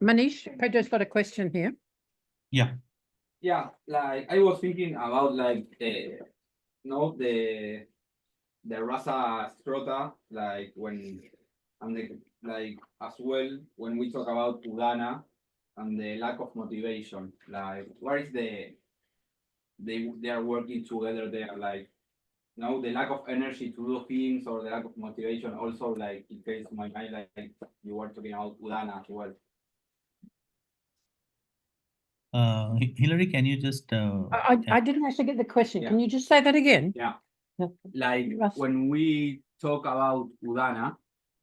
Manish, Pedro's got a question here. Yeah. Yeah, like I was thinking about like no the rasa scrota, like when and the, like as well when we talk about udana and the lack of motivation, like what is they are working together there, like no the lack of energy to do things or the lack of motivation also like it takes my mind like you were talking about udana as well. Hillary, can you just I didn't actually get the question. Yeah. Can you just say that again? Yeah. Yeah. Like Russ. when we talk about udana,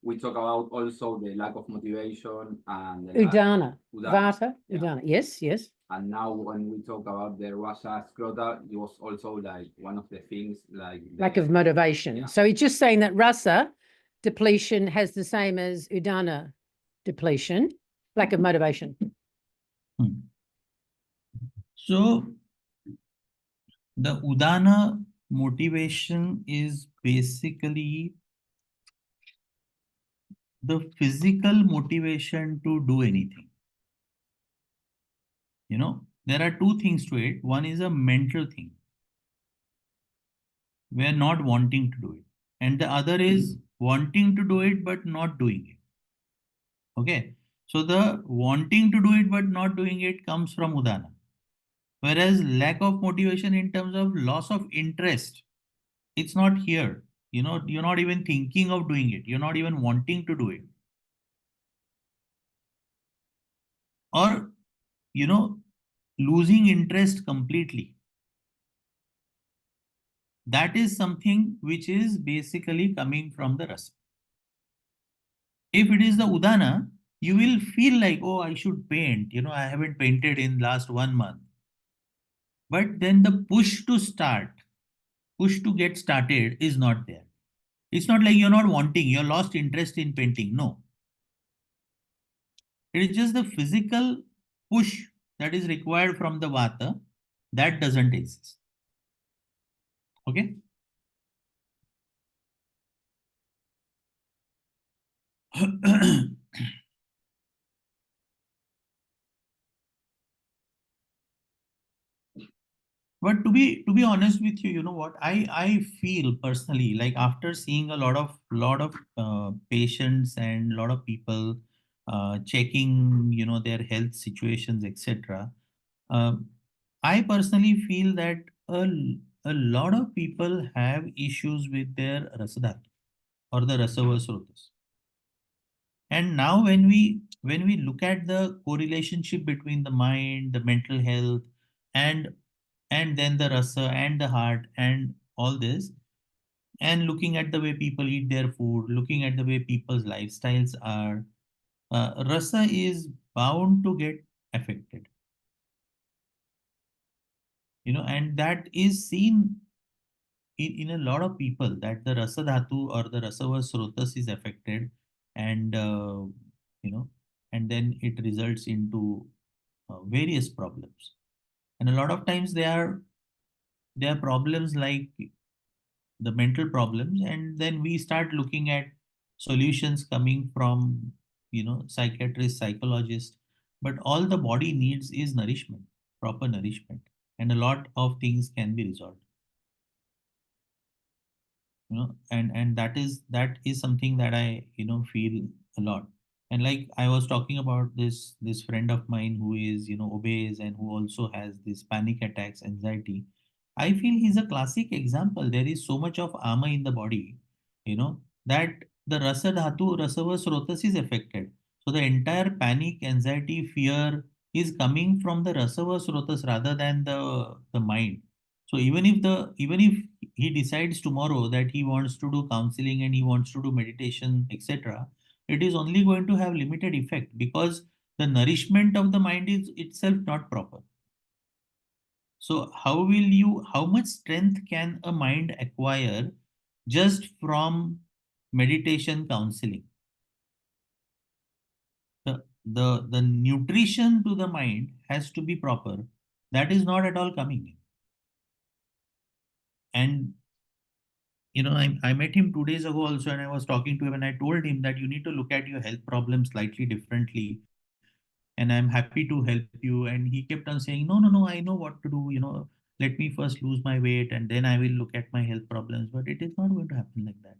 we talk about also the lack of motivation and the Udana. Udana. Vata. Yeah. Udana. Yes, yes. And now when we talk about the rasa scrota, it was also like one of the things like Lack of motivation. Yeah. So he's just saying that rasa depletion has the same as Udana depletion, lack of motivation. So the Udana motivation is basically the physical motivation to do anything. You know, there are two things to it. One is a mental thing. We're not wanting to do it. And the other is wanting to do it but not doing it. Okay. So the wanting to do it but not doing it comes from Udana. Whereas lack of motivation in terms of loss of interest, it's not here. You know, you're not even thinking of doing it. You're not even wanting to do it. Or, you know, losing interest completely. That is something which is basically coming from the rasa. If it is the udana, you will feel like, oh, I should paint. You know, I haven't painted in last 1 month. But then the push to start, push to get started is not there. It's not like you're not wanting, you're lost interest in painting. No. It is just the physical push that is required from the vata that doesn't exist. Okay. But to be honest with you, you know what, I feel personally like after seeing a lot of patients and a lot of people checking, you know, their health situations, etc. I personally feel that a lot of people have issues with their rasadhat or the rasava srotas. And now when we look at the correlationship between the mind, the mental health, and then the rasa and the heart and all this, and looking at the way people eat their food, looking at the way people's lifestyles are, rasa is bound to get affected. You know, and that is seen in a lot of people that the rasa dhatu or the rasava srotas is affected, and you know, and then it results into various problems. And a lot of times they are problems like the mental problems, and then we start looking at solutions coming from, you know, psychiatrists, psychologists. But all the body needs is nourishment, proper nourishment, and a lot of things can be resolved. You know, and that is something that I, you know, feel a lot. And like I was talking about this friend of mine who is, you know, obese and who also has this panic attacks, anxiety. I feel he's a classic example. There is so much of ama in the body, you know, that the rasa dhatu, rasava srotas is affected. So the entire panic, anxiety, fear is coming from the rasava srotas rather than the mind. So even if he decides tomorrow that he wants to do counseling and he wants to do meditation, etc., it is only going to have limited effect because the nourishment of the mind is itself not proper. So how much strength can a mind acquire just from meditation, counseling? The nutrition to the mind has to be proper. That is not at all coming in. And I met him 2 days ago also, and I was talking to him, and I told him that you need to look at your health problems slightly differently, and I'm happy to help you. And he kept on saying, no, no, no, I know what to do. Let me first lose my weight, and then I will look at my health problems. But it is not going to happen like that.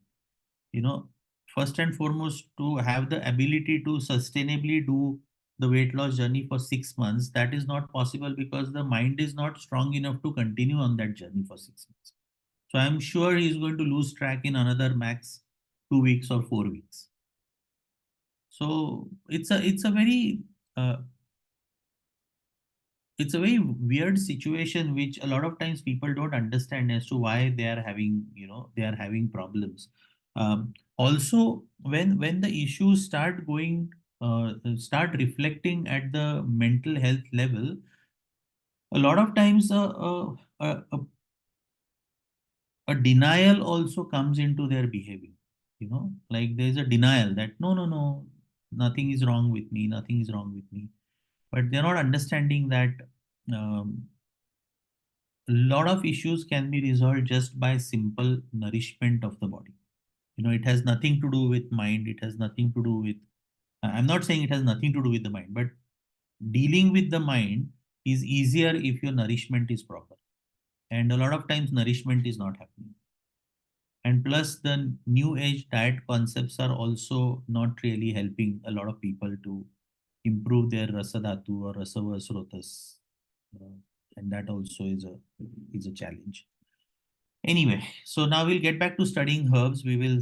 you know First and foremost, to have the ability to sustainably do the weight loss journey for 6 months, that is not possible because the mind is not strong enough to continue on that journey for 6 months. So I'm sure he's going to lose track in another max 2 weeks or 4 weeks. So uh, it's a very weird situation which a lot of times people don't understand as to why they are having problems. Also, when the issues start reflecting at the mental health level, a lot of times a denial also comes into their behavior. Like there's a denial that no, no, no, nothing is wrong with me, nothing is wrong with me. But they're not understanding that um, a lot of issues can be resolved just by simple nourishment of the body. It has nothing to do with mind. It has nothing to do with, I'm not saying it has nothing to do with the mind, but dealing with the mind is easier if your nourishment is proper. And a lot of times, nourishment is not happening. And plus, the new age diet concepts are also not really helping a lot of people to improve their rasadhatu or rasava srotas. Uh, and that also is a challenge. Anyway, so now we'll get back to studying herbs. We will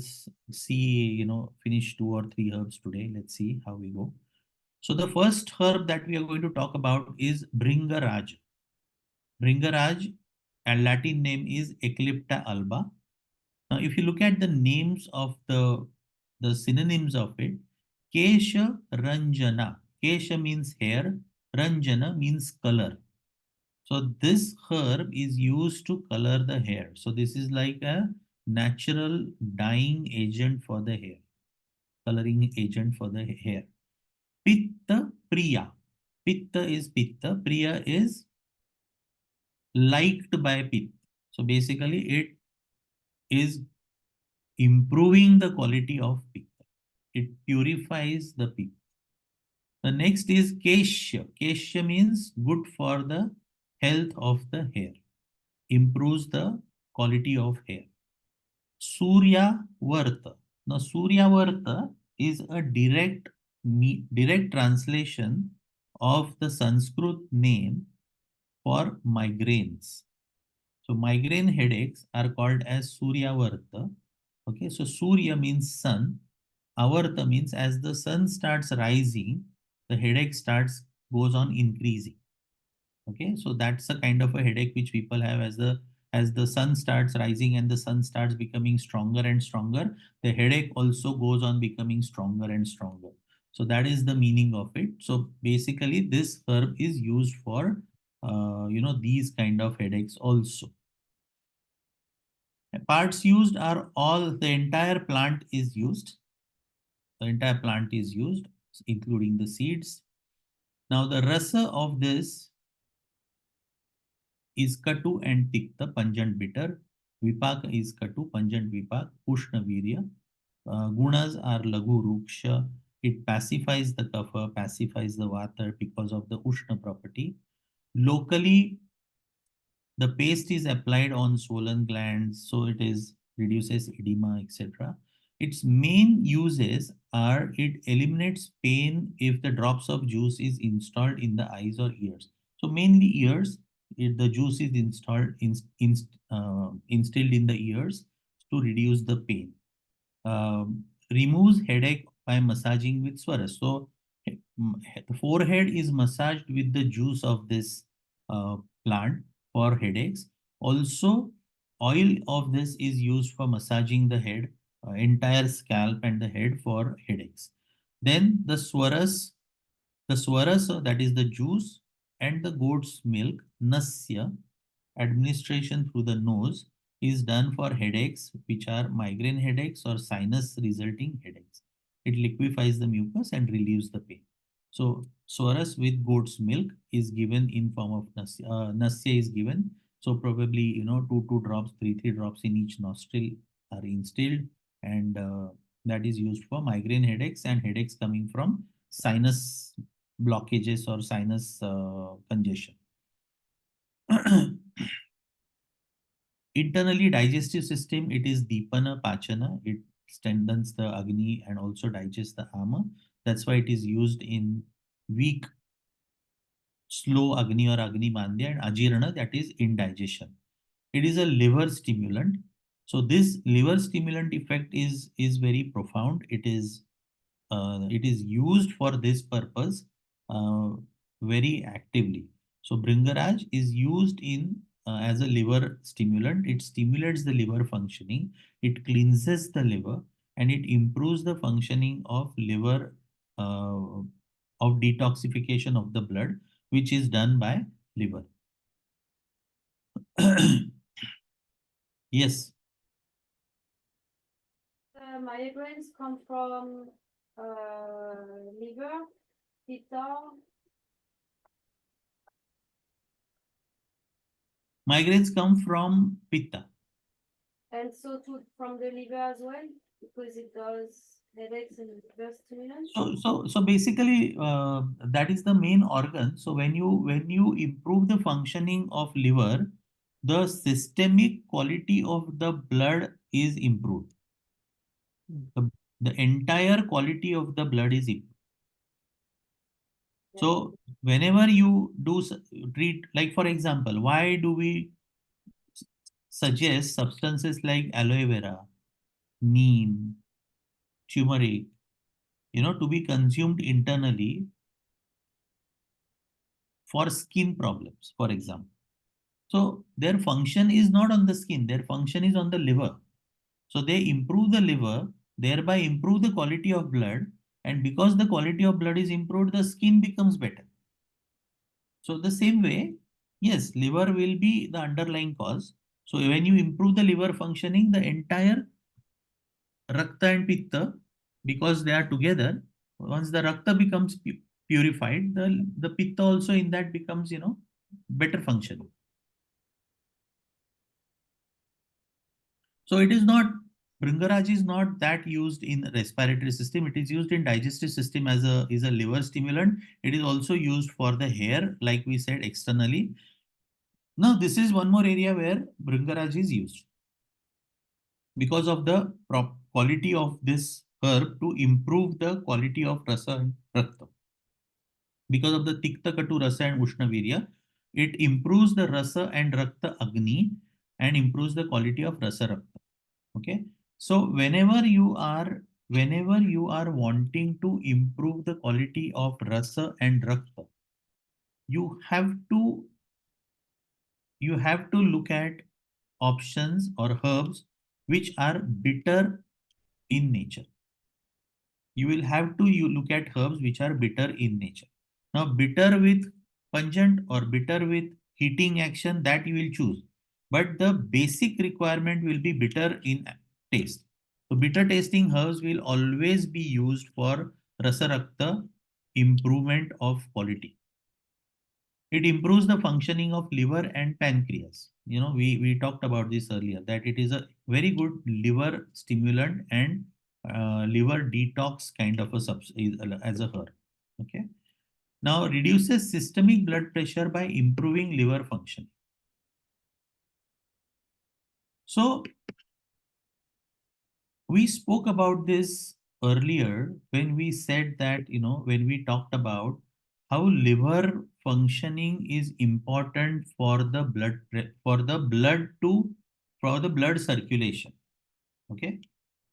finish 2 or 3 herbs today. Let's see how we go. So the first herb that we are going to talk about is Bringaraj. Bringaraj, and Latin name is Eclipta alba. Now, if you look at the names of the synonyms of it, Kesha Ranjana. Kesha means hair, Ranjana means color. So this herb is used to color the hair. So this is like a natural dyeing agent for the hair, coloring agent for the hair. Pitta Priya. Pitta is Pitta. Priya is liked by Pitta. So basically it is improving the quality of Pitta. It purifies the Pitta. The next is Kesha. Kesha means good for the health of the hair, improves the quality of hair. Surya Varta. Now, Surya Varta is a direct translation of the Sanskrit name for migraines. So, migraine headaches are called as Surya Varta. Okay, so Surya means sun. Avarta means as the sun starts rising, the headache goes on increasing. Okay, so that's a kind of a headache which people have as the sun starts rising and the sun starts becoming stronger and stronger, the headache also goes on becoming stronger and stronger. So that is the meaning of it. So basically this herb is used for these kind of headaches also. Parts used are the entire plant is used. The entire plant is used, including the seeds. Now the rasa of this is Katu and Tikta, pungent bitter. Vipaka is Katu, pungent Vipak, Ushna Virya. Gunas are Lagu Ruksha. It pacifies the kapha, pacifies the vata because of the Ushna property. Locally, the paste is applied on swollen glands, so it reduces edema, etc. Its main uses are it eliminates pain if the drops of juice is installed in the eyes or ears. So mainly ears, if the juice is instilled in the ears to reduce the pain. Removes headache by massaging with swaras. So the forehead is massaged with the juice of this plant for headaches. Also, oil of this is used for massaging the head, entire scalp and the head for headaches. Then the swaras, that is the juice, and the goat's milk, nasya, administration through the nose is done for headaches, which are migraine headaches or sinus resulting headaches. It liquefies the mucus and relieves the pain. So, swaras with goat's milk is given in form of nasya. Nasya is given. So, probably, 2 drops, 3 drops in each nostril are instilled, and that is used for migraine headaches and headaches coming from sinus blockages or sinus congestion. Internally digestive system, it is Dipana Pachana. It strengthens the Agni and also digests the Ama. That's why it is used in weak, slow Agni or Agni Mandya, and Ajirana, that is indigestion. It is a liver stimulant. So this liver stimulant effect is very profound. It is used for this purpose uh, very actively. So Bringaraj is used in as a liver stimulant. It stimulates the liver functioning. It cleanses the liver, and it improves the functioning of liver, of detoxification of the blood, which is done by liver. Yes. Migraines come from liver, pitta. Migraines come from Pitta. And so from the liver as well, because it does headaches and liver stimulants. So basically, that is the main organ. So when you improve the functioning of liver, the systemic quality of the blood is improved. The entire quality of the blood is improved. So whenever you do treat, like for example, why do we suggest substances like aloe vera, neem, turmeric, to be consumed internally for skin problems, for example? So their function is not on the skin, their function is on the liver. So they improve the liver, thereby improve the quality of blood. And because the quality of blood is improved, the skin becomes better. So the same way, yes, liver will be the underlying cause. So when you improve the liver functioning, the entire Rakta and Pitta, because they are together, once the Rakta becomes purified, the Pitta also in that becomes, better functioning. So it is not, Bringaraj is not that used in respiratory system. It is used in digestive system as a liver stimulant. It is also used for the hair, like we said, externally. Now this is one more area where Bringaraj is used because of the quality of this herb to improve the quality of rasa and rakta. Because of the tikta, katu, rasa and ushna virya, it improves the rasa and rakta agni and improves the quality of rasa rakta. Okay, so whenever you are wanting to improve the quality of rasa and rakta, you have to look at options or herbs which are bitter in nature. You will have to look at herbs which are bitter in nature. Now bitter with pungent or bitter with heating action, that you will choose, but the basic requirement will be bitter in taste. So bitter tasting herbs will always be used for rasarakta improvement of quality. It improves the functioning of liver and pancreas. We talked about this earlier, that it is a very good liver stimulant and liver detox kind of a as a herb. Okay. Now reduces systemic blood pressure by improving liver function. So we spoke about this earlier when we said that, when we talked about how liver functioning is important for the blood circulation. Okay.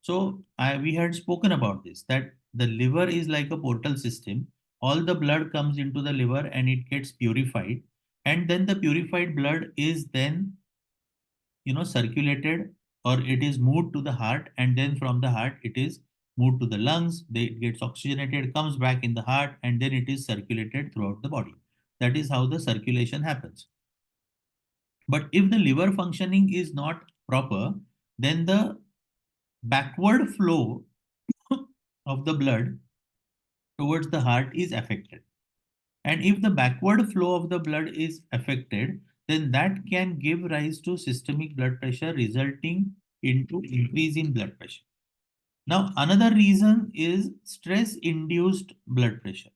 So we had spoken about this, that the liver is like a portal system. All the blood comes into the liver and it gets purified. And then the purified blood is then, circulated, or it is moved to the heart. And then from the heart, it is moved to the lungs. It gets oxygenated, comes back in the heart, and then it is circulated throughout the body. That is how the circulation happens. But if the liver functioning is not proper, then the backward flow of the blood towards the heart is affected. And if the backward flow of the blood is affected, then that can give rise to systemic blood pressure, resulting into increase in blood pressure. Now, another reason is stress-induced blood pressure.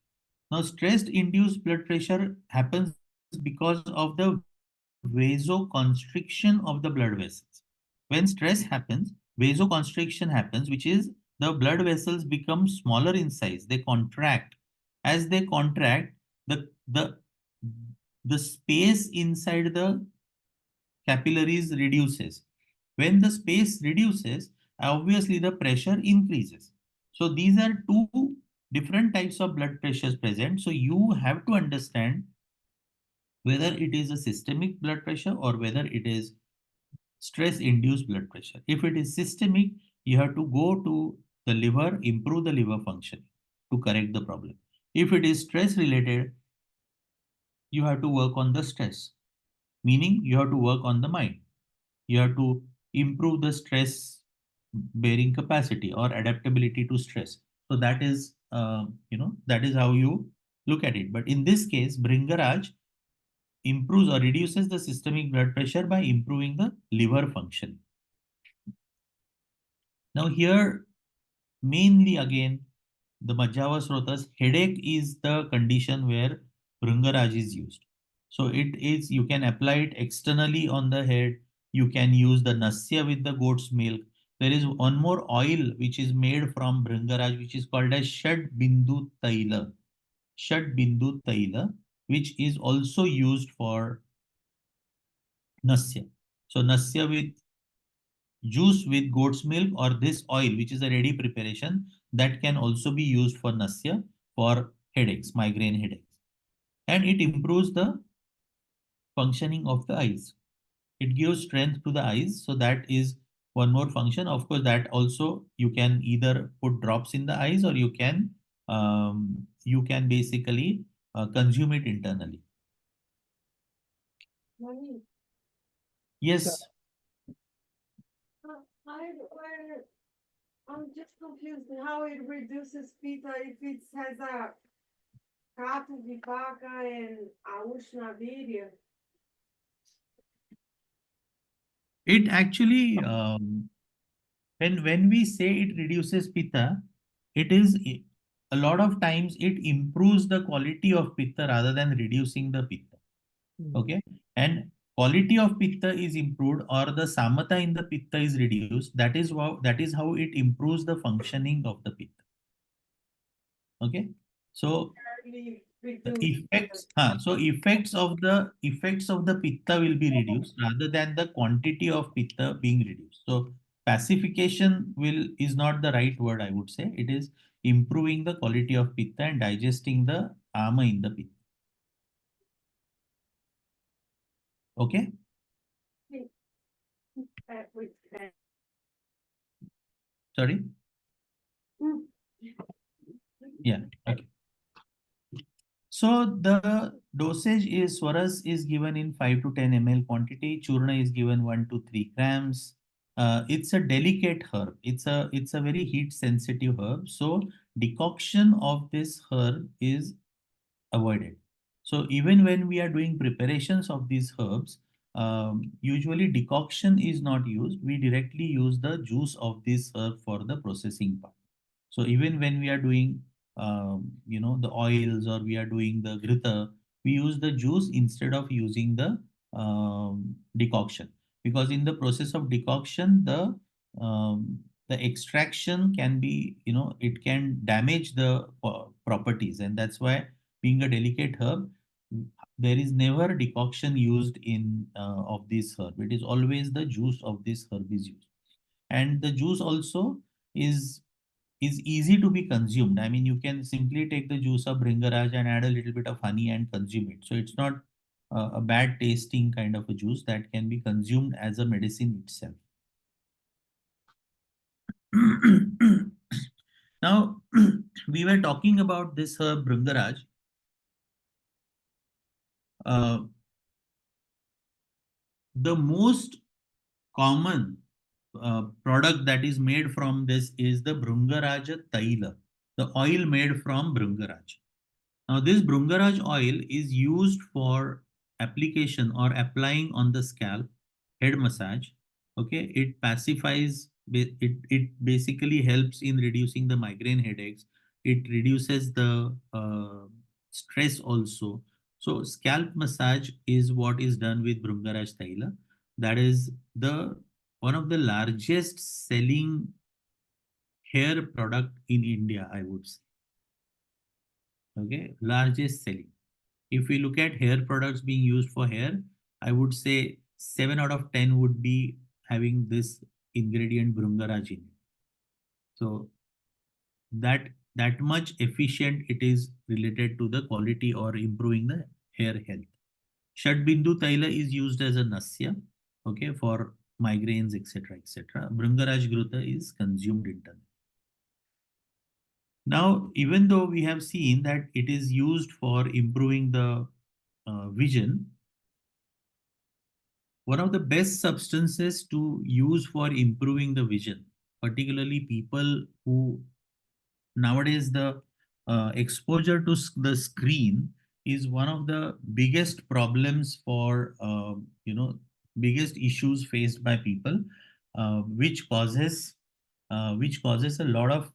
Now, stress-induced blood pressure happens because of the vasoconstriction of the blood vessels. When stress happens, vasoconstriction happens, which is the blood vessels become smaller in size. They contract. As they contract, the space inside the capillaries reduces. When the space reduces, obviously the pressure increases. So these are two different types of blood pressures present. So you have to understand whether it is a systemic blood pressure or whether it is stress induced blood pressure. If it is systemic, you have to go to the liver, improve the liver function to correct the problem. If it is stress related, you have to work on the stress, meaning you have to work on the mind. You have to improve the stress bearing capacity or adaptability to stress. So that is, that is how you look at it. But in this case, Bringaraj improves or reduces the systemic blood pressure by improving the liver function. Now here, mainly again, the Majjava Srotas, headache is the condition where Bringaraj is used. So it is, you can apply it externally on the head. You can use the Nasya with the goat's milk. There is one more oil which is made from Bringaraj, which is called as Shad Bindu Taila. Shad Bindu Taila, which is also used for Nasya. So Nasya with juice with goat's milk or this oil, which is a ready preparation, that can also be used for Nasya for headaches, migraine headaches. And it improves the functioning of the eyes. It gives strength to the eyes. So that is one more function. Of course, that also you can either put drops in the eyes or you can basically consume it internally. Nani, Yes. I'm just confused how it reduces pitta if it has a Kapha, Vipaka, and Aushnavirya. It actually, when we say it reduces pitta, it is a lot of times it improves the quality of pitta rather than reducing the pitta. Okay, and quality of pitta is improved or the samata in the pitta is reduced. That is how it improves the functioning of the pitta. Okay, so Fairly the reduced. effects of the pitta will be reduced rather than the quantity of pitta being reduced. So pacification is not the right word, I would say. It is improving the quality of pitta and digesting the ama in the pitta. Okay. Wait, Sorry. mm. Yeah. Okay. So the dosage is Swaras is given in 5 to 10 ml quantity. Churna is given 1 to 3 grams. It's a delicate herb. It's a very heat sensitive herb. So decoction of this herb is avoided. So even when we are doing preparations of these herbs, usually decoction is not used. We directly use the juice of this herb for the processing part. So even when we are doing, the oils or we are doing the grita, we use the juice instead of using the decoction, because in the process of decoction, the extraction can be, it can damage the properties, and that's why, being a delicate herb, there is never decoction used in of this herb. It is always the juice of this herb is used, and the juice also is easy to be consumed. I mean, you can simply take the juice of Bringaraj and add a little bit of honey and consume it. So it's not a bad tasting kind of a juice that can be consumed as a medicine itself. Now, we were talking about this herb Bringaraj. The most common product that is made from this is the Bhringaraja Taila, the oil made from Bringaraj. Now, this Bringaraj oil is used for application or applying on the scalp, head massage, Okay, it pacifies, it basically helps in reducing the migraine headaches. It reduces the stress also. So scalp massage is what is done with Bhringaraj Taila. That is the one of the largest selling hair product in India, I would say. Okay, largest selling. If we look at hair products being used for hair, I would say 7 out of 10 would be having this ingredient Bhringaraj in it. So that much efficient it is related to the quality or improving the hair health. Shadbindu Taila is used as a nasya, okay, for migraines, etc., etc. Bhringaraj Gruta is consumed internally. Now, even though we have seen that it is used for improving the vision, one of the best substances to use for improving the vision, particularly people who nowadays the exposure to the screen is one of the biggest problems for biggest issues faced by people, which causes a lot of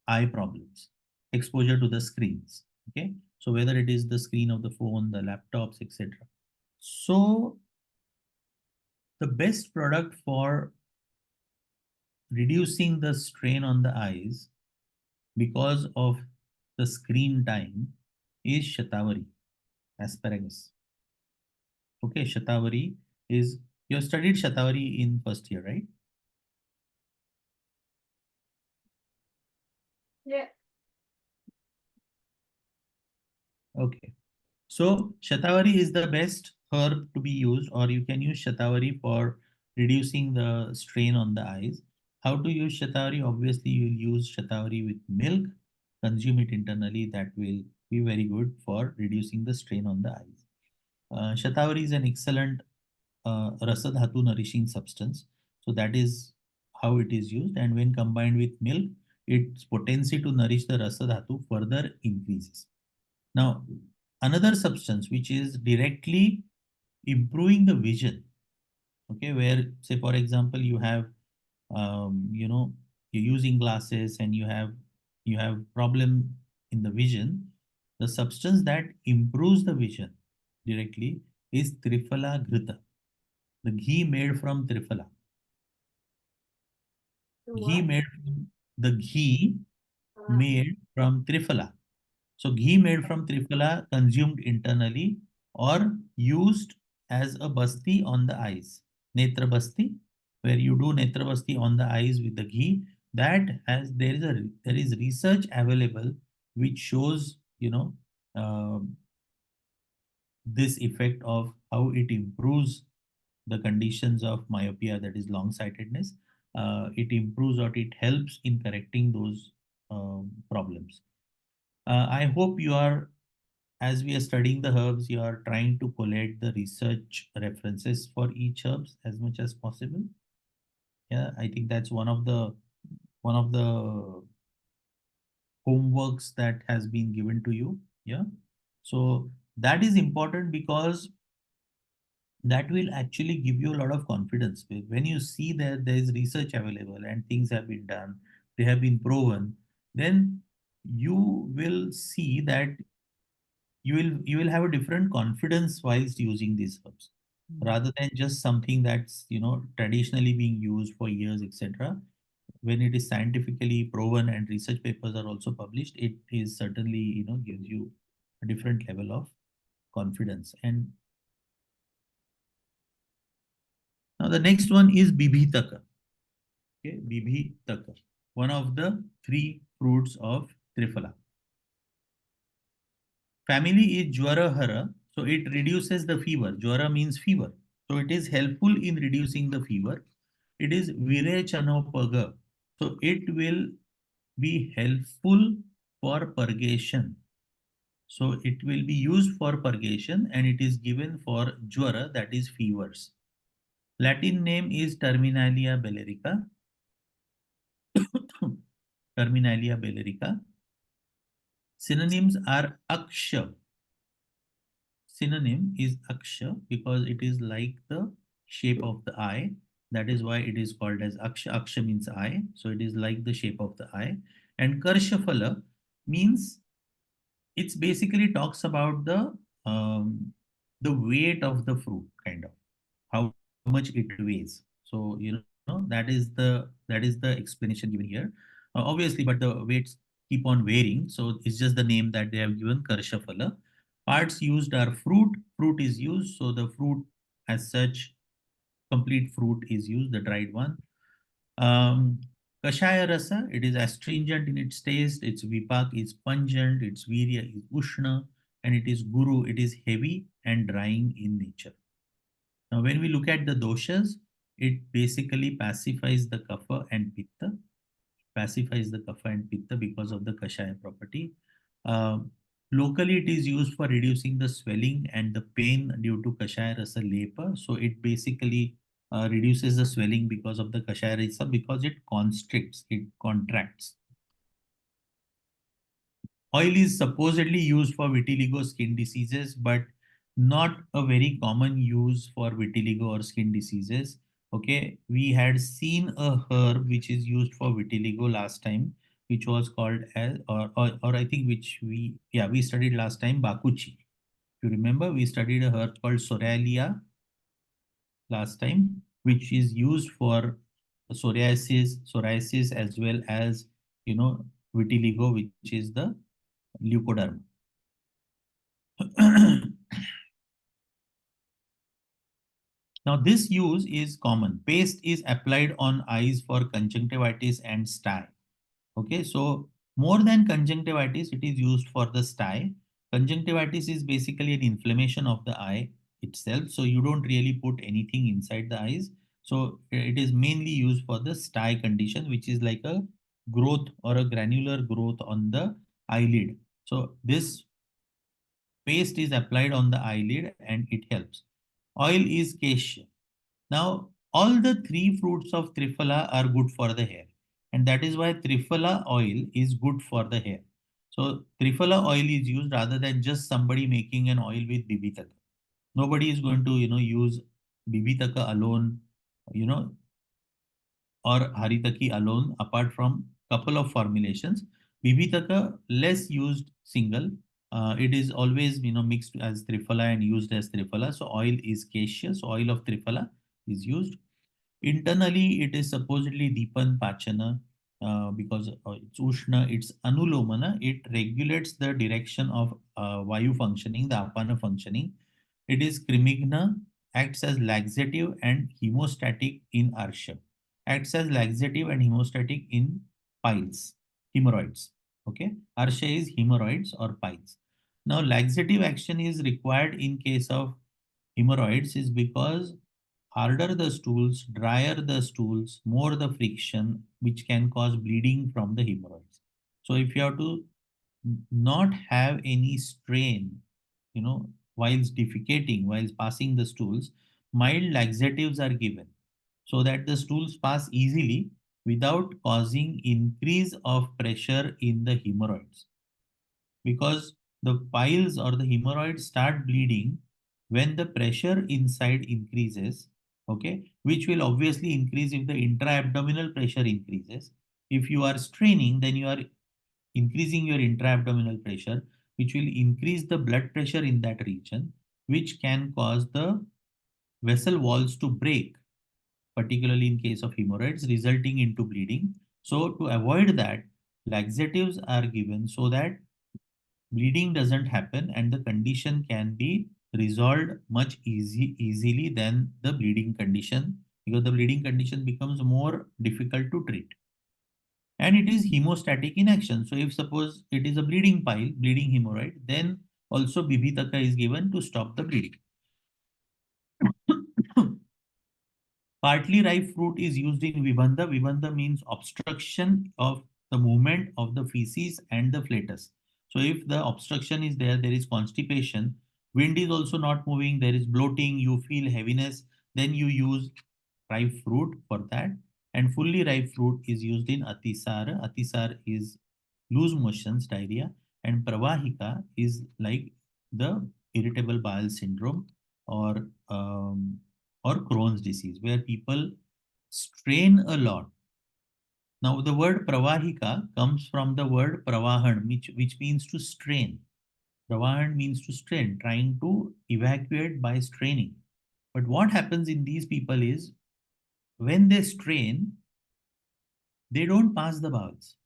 eye problems, exposure to the screens. Okay, so whether it is the screen of the phone, the laptops, etc. So the best product for reducing the strain on the eyes because of the screen time is Shatavari, asparagus. Okay, Shatavari is, you have studied Shatavari in first year, right? Yeah. Okay. So Shatavari is the best herb to be used, or you can use Shatavari for reducing the strain on the eyes. How to use Shatavari? Obviously, you'll use Shatavari with milk, consume it internally. That will be very good for reducing the strain on the eyes. Shatavari is an excellent rasadhatu nourishing substance. So that is how it is used. And when combined with milk, its potency to nourish the rasadhatu further increases. Now, another substance which is directly improving the vision, okay, where say for example you have you're using glasses and you have problem in the vision, the substance that improves the vision directly is Triphala Ghrita, the ghee made from Triphala. The Ghee what? made from the ghee Ah, made from Triphala. So ghee made from Triphala consumed internally or used as a basti on the eyes. Netra basti, where you do netra basti on the eyes with the ghee, that has there is research available which shows this effect of how it improves the conditions of myopia, that is long sightedness. It improves or it helps in correcting those problems. I hope you are, as we are studying the herbs, you are trying to collate the research references for each herbs as much as possible. Yeah, I think that's one of the homeworks that has been given to you. Yeah. So that is important because that will actually give you a lot of confidence. When you see that there is research available and things have been done, they have been proven, then you will see that you will have a different confidence whilst using these herbs rather than just something that's traditionally being used for years, etc. When it is scientifically proven and research papers are also published, it is certainly gives you a different level of confidence. And now the next one is Bibhitaka. Okay, Bibhitaka, one of the 3 fruits of Triphala. Family is Jwarahara, so it reduces the fever. Jwara means fever. So it is helpful in reducing the fever. It is Virechanopaga. So it will be helpful for purgation. So it will be used for purgation and it is given for Jwara, that is fevers. Latin name is Terminalia bellerica. Terminalia bellerica. Synonyms are Aksha. Synonym is Aksha because it is like the shape of the eye. That is why it is called as Aksha. Aksha means eye. So it is like the shape of the eye. And Karshafala means it's basically talks about the weight of the fruit, kind of how much it weighs. So that is the explanation given here. Obviously, but the weights keep on varying. So it's just the name that they have given, Karshafala. Parts used are fruit. Fruit is used. So the fruit as such, complete fruit is used, the dried one. Um, Kashaya rasa, it is astringent in its taste, its vipak is pungent, its virya is ushna, and it is guru, it is heavy and drying in nature. Now, when we look at the doshas, it basically pacifies the kapha and pitta, because of the kashaya property. Locally, it is used for reducing the swelling and the pain due to kashaya rasa lepa. So it basically reduces the swelling because of the kashaya rasa, because it constricts, it contracts. Oil is supposedly used for vitiligo skin diseases, but not a very common use for vitiligo or skin diseases. Okay, we had seen a herb which is used for vitiligo last time, which was called as, or I think which we studied last time, Bakuchi. If you remember, we studied a herb called Soralia last time, which is used for psoriasis as well as vitiligo, which is the leukoderma. Now, this use is common. Paste is applied on eyes for conjunctivitis and stye. Okay, so more than conjunctivitis, it is used for the stye. Conjunctivitis is basically an inflammation of the eye itself. So you don't really put anything inside the eyes. So it is mainly used for the stye condition, which is like a growth or a granular growth on the eyelid. So this paste is applied on the eyelid and it helps. Oil is cassia. Now, all the three fruits of Triphala are good for the hair. And that is why Triphala oil is good for the hair. So, Triphala oil is used rather than just somebody making an oil with Bibitaka. Nobody is going to, use Bibitaka alone, or Haritaki alone, apart from couple of formulations. Bibitaka less used single. It is always mixed as Triphala and used as Triphala. So oil is cassia. So oil of Triphala is used. Internally, it is supposedly Deepan Pachana, because it's Ushna, it's Anulomana. It regulates the direction of Vayu functioning, the Apana functioning. It is Krimigna, acts as laxative and hemostatic in Arsha. Acts as laxative and hemostatic in piles, hemorrhoids. Okay, Arsha is hemorrhoids or piles. Now, laxative action is required in case of hemorrhoids is because harder the stools, drier the stools, more the friction, which can cause bleeding from the hemorrhoids. So if you have to not have any strain, whilst defecating, whilst passing the stools, mild laxatives are given so that the stools pass easily without causing increase of pressure in the hemorrhoids. Because the piles or the hemorrhoids start bleeding when the pressure inside increases, okay, which will obviously increase if the intra-abdominal pressure increases. If you are straining, then you are increasing your intra-abdominal pressure, which will increase the blood pressure in that region, which can cause the vessel walls to break, particularly in case of hemorrhoids, resulting into bleeding. So to avoid that, laxatives are given so that bleeding doesn't happen and the condition can be resolved much easily than the bleeding condition, because the bleeding condition becomes more difficult to treat. And it is hemostatic in action. So if suppose it is a bleeding pile, bleeding hemorrhoid, then also Bibitaka is given to stop the bleeding. Partly ripe fruit is used in Vibandha. Vibandha means obstruction of the movement of the feces and the flatus. So if the obstruction is there, there is constipation, wind is also not moving, there is bloating, you feel heaviness, then you use ripe fruit for that. And fully ripe fruit is used in Atisara. Atisar is loose motions, diarrhea, and Pravahika is like the irritable bowel syndrome or Crohn's disease, where people strain a lot. Now, the word pravahika comes from the word pravahan, which means to strain. Pravahan means to strain, trying to evacuate by straining. But what happens in these people is when they strain, they don't pass the bowels.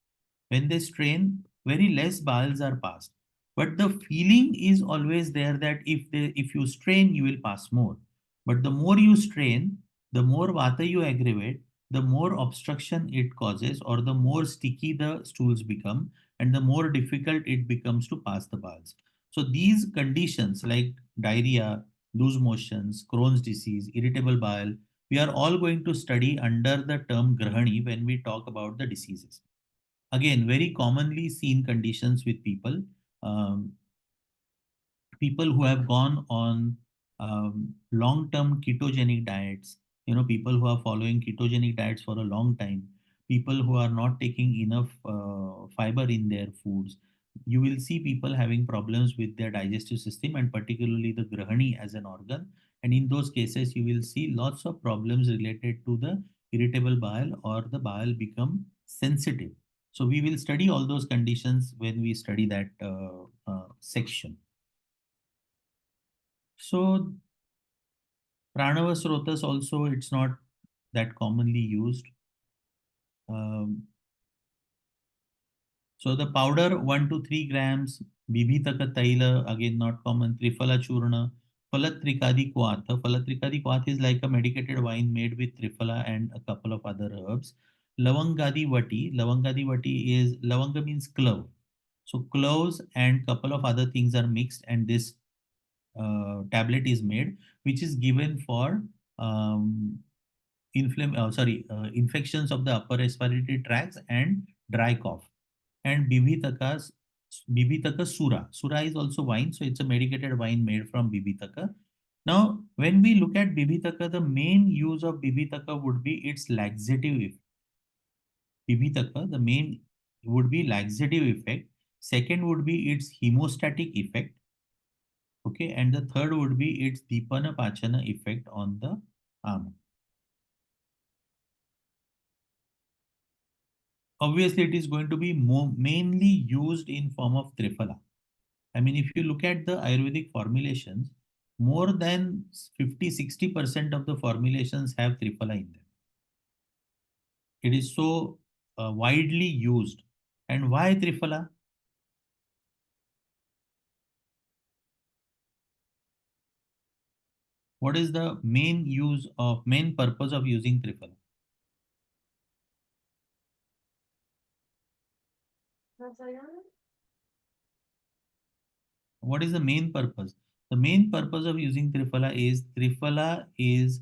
When they strain, very less bowels are passed. But the feeling is always there that if you strain, you will pass more. But the more you strain, the more vata you aggravate, the more obstruction it causes, or the more sticky the stools become, and the more difficult it becomes to pass the bowels. So these conditions like diarrhea, loose motions, Crohn's disease, irritable bowel, we are all going to study under the term Grahani when we talk about the diseases. Again, very commonly seen conditions with people. People who have gone on long-term ketogenic diets, people who are following ketogenic diets for a long time, people who are not taking enough fiber in their foods, you will see people having problems with their digestive system and particularly the grahani as an organ. And in those cases, you will see lots of problems related to the irritable bowel or the bowel become sensitive. So we will study all those conditions when we study that section. So Pranava Srotas also, it's not that commonly used. So the powder 1 to 3 grams, Bibhitaka Taila, again not common, Triphala Churna, Phalatrikadi Kwatha. Phalatrikadi Kwath is like a medicated wine made with Triphala and a couple of other herbs. Lavangadi Vati. Lavangadi Vati is, Lavanga means clove. So cloves and couple of other things are mixed and this tablet is made, which is given for infections of the upper respiratory tracts and dry cough. And Bibhitaka Sura. Sura is also wine, so it's a medicated wine made from Bibhitaka. Now, when we look at Bibhitaka, the main use of Bibhitaka would be its laxative effect. Bibhitaka, the main would be laxative effect. Second would be its hemostatic effect. Okay, and the third would be its Dipana Pachana effect on the arm. Obviously, it is going to be mainly used in form of Triphala. I mean, if you look at the Ayurvedic formulations, more than 50-60% of the formulations have Triphala in them. It is so widely used. And why Triphala? What is the main purpose of using Triphala? What is the main purpose? The main purpose of using Triphala is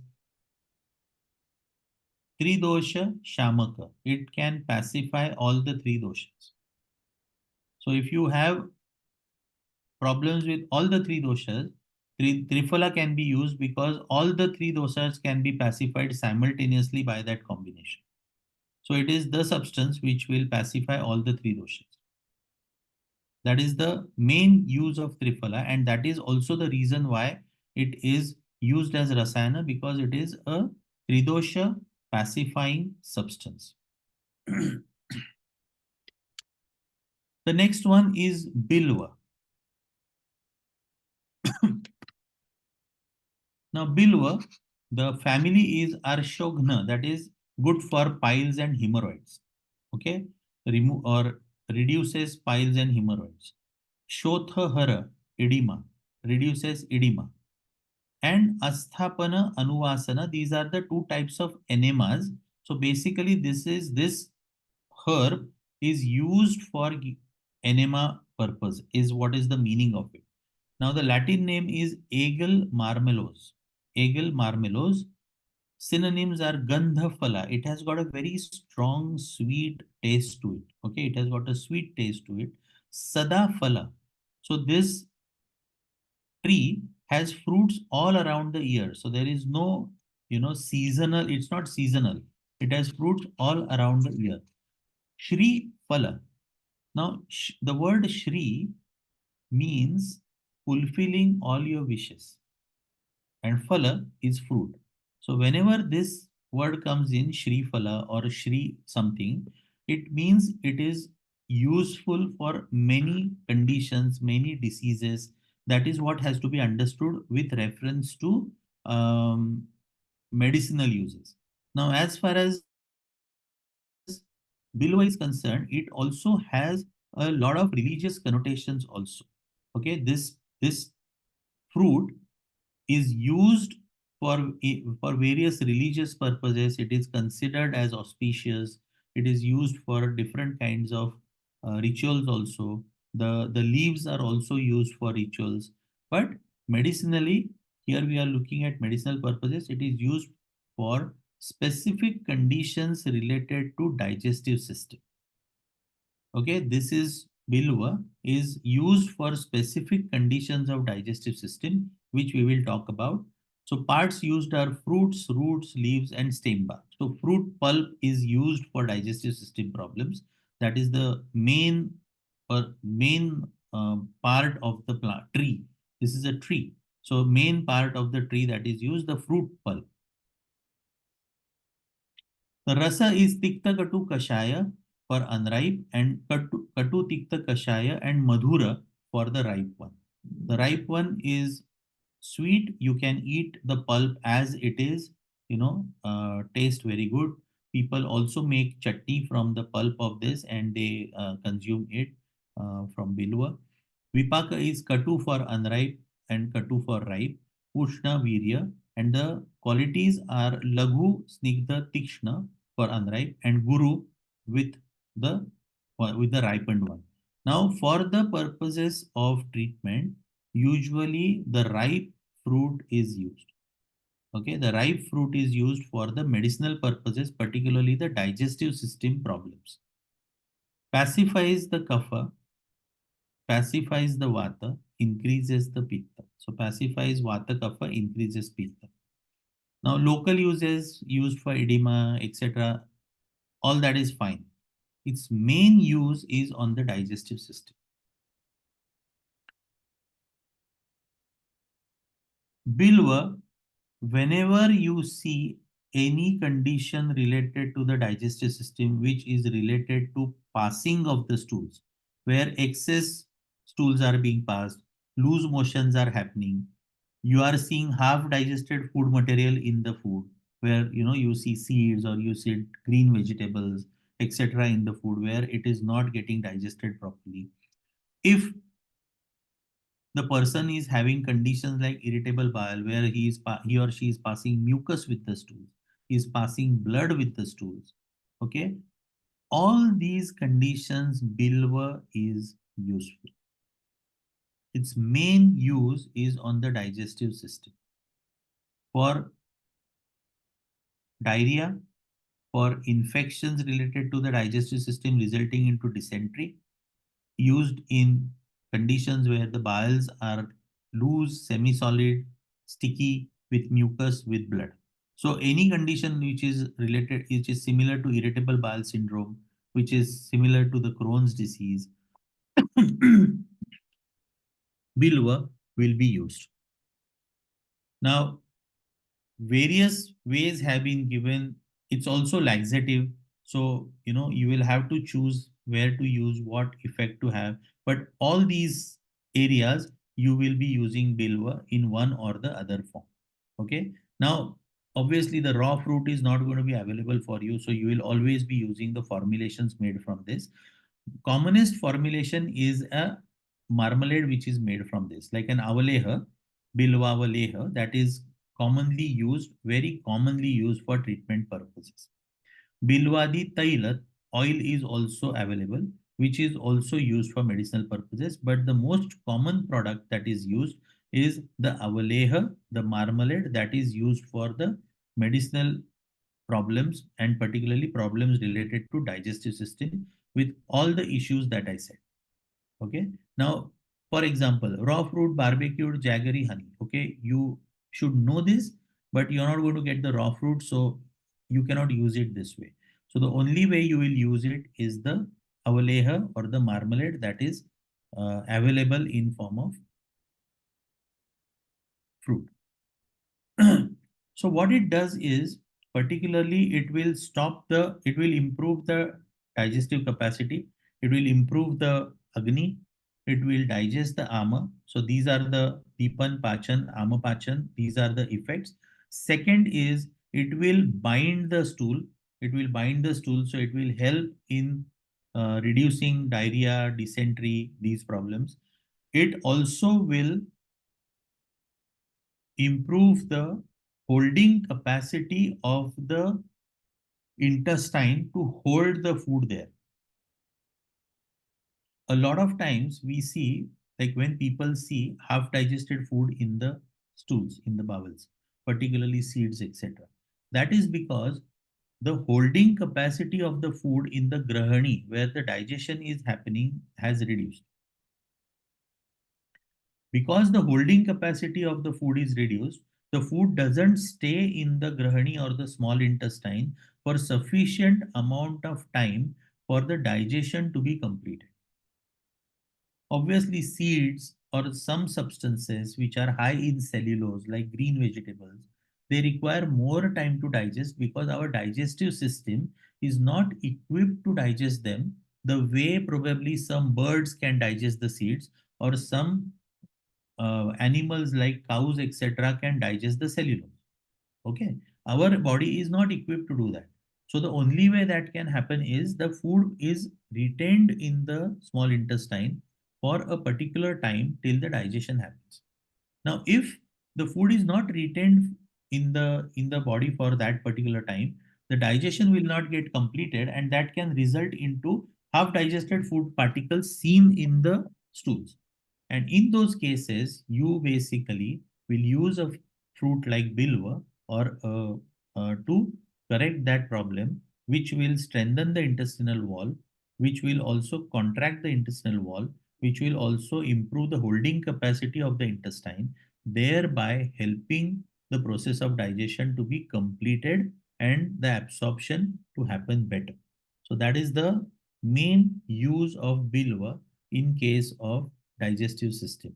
Tridosha Shamaka. It can pacify all the three doshas. So if you have problems with all the three doshas, Triphala can be used because all the three doshas can be pacified simultaneously by that combination. So it is the substance which will pacify all the three doshas. That is the main use of Triphala, and that is also the reason why it is used as Rasayana, because it is a Tridosha pacifying substance. The next one is Bilva. Now, Bilva, the family is Arshogna, that is good for piles and hemorrhoids. Okay, remove or reduces piles and hemorrhoids. Shothahara, edema, reduces edema. And Asthapana, Anuvasana, these are the two types of enemas. So basically, this herb is used for enema purpose, is what is the meaning of it. Now, the Latin name is Aegle marmelos. Aegle marmelos. Synonyms are Gandhaphala. It has got a very strong sweet taste to it. Okay, it has got a sweet taste to it. Sadaphala. So this tree has fruits all around the year. So there is no, seasonal. It's not seasonal. It has fruits all around the year. Shri Phala. Now, the word Shri means fulfilling all your wishes. And Phala is fruit. So whenever this word comes in Shri Phala or Shri something, it means it is useful for many conditions, many diseases. That is what has to be understood with reference to medicinal uses. Now, as far as Bilwa is concerned, it also has a lot of religious connotations also. Okay, this fruit is used for various religious purposes. It is considered as auspicious. It is used for different kinds of rituals also. The leaves are also used for rituals. But medicinally, here we are looking at medicinal purposes. It is used for specific conditions related to digestive system. Okay, this is Bilwa is used for specific conditions of digestive system, which we will talk about. So parts used are fruits, roots, leaves, and stem bark. So fruit pulp is used for digestive system problems. That is the main part of the plant tree. This is a tree. So main part of the tree that is used, the fruit pulp. The rasa is tikta katu kashaya for unripe and katu tikta kashaya and madhura for the ripe one. The ripe one is sweet. You can eat the pulp as it is, taste very good. People also make chutney from the pulp of this and they consume it from Bilwa. Vipaka is katu for unripe and katu for ripe. Ushna virya, and the qualities are laghu, snigdha, tikshna for unripe and guru with the ripened one. Now, for the purposes of treatment, usually the ripe fruit is used. Okay, the ripe fruit is used for the medicinal purposes, particularly the digestive system problems. Pacifies the kapha, pacifies the vata, increases the pitta. So pacifies vata kapha, increases pitta. Now local uses used for edema, etc. All that is fine. Its main use is on the digestive system. Bilwa, whenever you see any condition related to the digestive system which is related to passing of the stools, where excess stools are being passed, loose motions are happening, you are seeing half digested food material in the food, where you see seeds or you see green vegetables, etc. in the food where it is not getting digested properly. If the person is having conditions like irritable bowel, where he or she is passing mucus with the stools, is passing blood with the stools. Okay, all these conditions, Bilwa is useful. Its main use is on the digestive system. For diarrhea, for infections related to the digestive system resulting into dysentery, used in conditions where the bowels are loose, semi-solid, sticky, with mucus, with blood. So any condition which is related, which is similar to irritable bowel syndrome, which is similar to the Crohn's disease, Bilwa will be used. Now, various ways have been given. It's also laxative. So, you will have to choose where to use, what effect to have. But all these areas, you will be using Bilwa in one or the other form. Okay. Now, obviously, the raw fruit is not going to be available for you. So, you will always be using the formulations made from this. Commonest formulation is a marmalade which is made from this, like an avaleha, Bilwa avaleha, that is commonly used, very commonly used for treatment purposes. Bilwadi tailat oil is also available, which is also used for medicinal purposes. But the most common product that is used is the avaleha, the marmalade that is used for the medicinal problems and particularly problems related to digestive system with all the issues that I said. Okay. Now, for example, raw fruit, barbecued, jaggery, honey. Okay. You should know this, but you're not going to get the raw fruit. So you cannot use it this way. So the only way you will use it is the avaleha or the marmalade that is available in form of fruit. So what it does is particularly it will improve the digestive capacity, it will improve the Agni, it will digest the Ama. So these are the Pipan Pachan, Ama Pachan, these are the effects. Second is it will bind the stool, so it will help in reducing diarrhea, dysentery, these problems. It also will improve the holding capacity of the intestine to hold the food there. A lot of times we see, like when people see half digested food in the stools, in the bowels, particularly seeds, etc. That is because the holding capacity of the food in the grahani, where the digestion is happening, has reduced. Because the holding capacity of the food is reduced, the food doesn't stay in the grahani or the small intestine for sufficient amount of time for the digestion to be completed. Obviously, seeds or some substances which are high in cellulose, like green vegetables, they require more time to digest because our digestive system is not equipped to digest them the way probably some birds can digest the seeds, or some animals like cows, etc., can digest the cellulose. Okay, our body is not equipped to do that. So the only way that can happen is the food is retained in the small intestine for a particular time till the digestion happens. Now, if the food is not retained in the body for that particular time, the digestion will not get completed, and that can result into half digested food particles seen in the stools. And in those cases, you basically will use a fruit like bilwa or to correct that problem, which will strengthen the intestinal wall, which will also contract the intestinal wall, which will also improve the holding capacity of the intestine, thereby helping the process of digestion to be completed and the absorption to happen better. So that is the main use of bilwa in case of digestive system.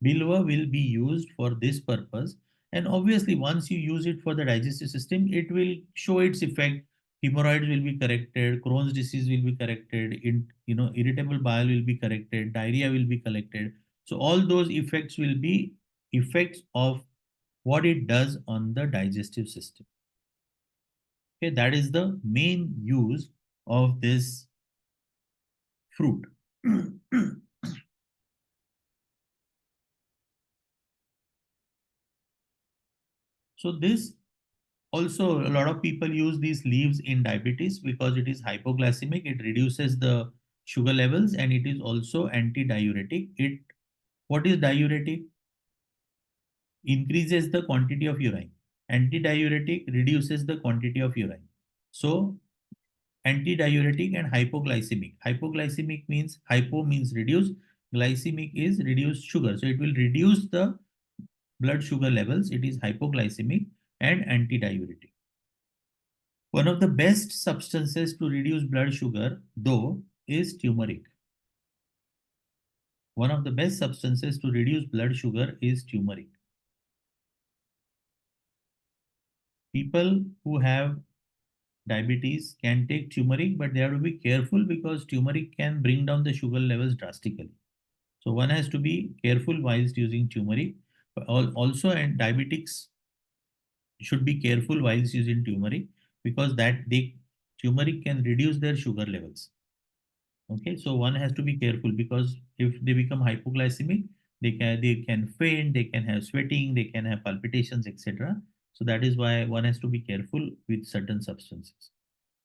Bilwa will be used for this purpose, and obviously once you use it for the digestive system, it will show its effect. Hemorrhoids will be corrected, Crohn's disease will be corrected, irritable bowel will be corrected, diarrhea will be corrected. So all those effects will be effects of what it does on the digestive system. Okay, that is the main use of this fruit. So this also, a lot of people use these leaves in diabetes because it is hypoglycemic. It reduces the sugar levels, and it is also anti-diuretic. What is diuretic? Increases the quantity of urine. Anti-diuretic reduces the quantity of urine. So anti-diuretic and hypoglycemic. Hypoglycemic means, hypo means reduce, glycemic is reduced sugar. So it will reduce the blood sugar levels. It is hypoglycemic and anti-diuretic. One of the best substances to reduce blood sugar, though, is turmeric. One of the best substances to reduce blood sugar is turmeric. People who have diabetes can take turmeric, but they have to be careful because turmeric can bring down the sugar levels drastically. So one has to be careful whilst using turmeric. Also, and diabetics should be careful whilst using turmeric because turmeric can reduce their sugar levels. Okay, so one has to be careful because if they become hypoglycemic, they can faint, they can have sweating, they can have palpitations, etc. So that is why one has to be careful with certain substances.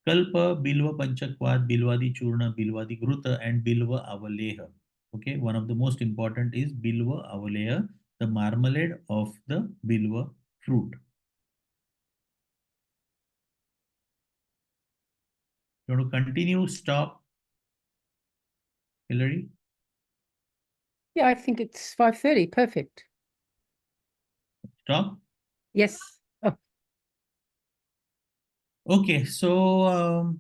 Kalpa, Bilva Panchakvad, Bilvadi Churna, Bilvadi Gruta, and Bilva Avaleha. Okay, one of the most important is Bilva Avaleha, the marmalade of the Bilva fruit. You want to continue? Stop? Hillary? Yeah, I think it's 5:30. Perfect. Stop? Yes. Oh, Okay, so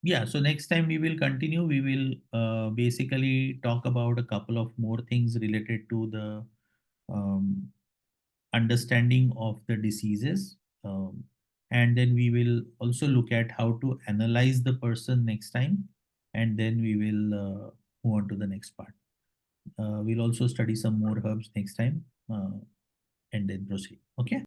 yeah, so next time we will continue. We will basically talk about a couple of more things related to the understanding of the diseases. And then we will also look at how to analyze the person next time. And then we will move on to the next part. We'll also study some more herbs next time and then proceed. Okay.